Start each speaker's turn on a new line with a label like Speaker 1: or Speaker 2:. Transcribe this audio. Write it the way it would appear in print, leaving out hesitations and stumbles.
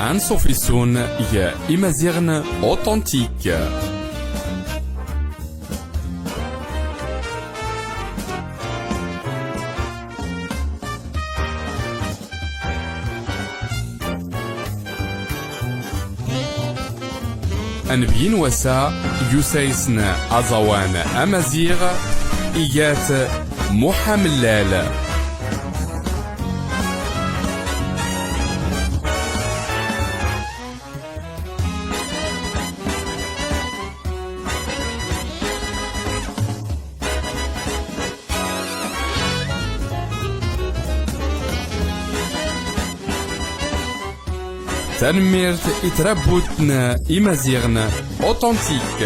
Speaker 1: عن صوفيسون يا إمازيغن أوتنتيك. أنبين وسا يسايسن أزوان أمازيغ إيات محملال. تنميرت إتربوتنا إمازيغن أوتنتيك.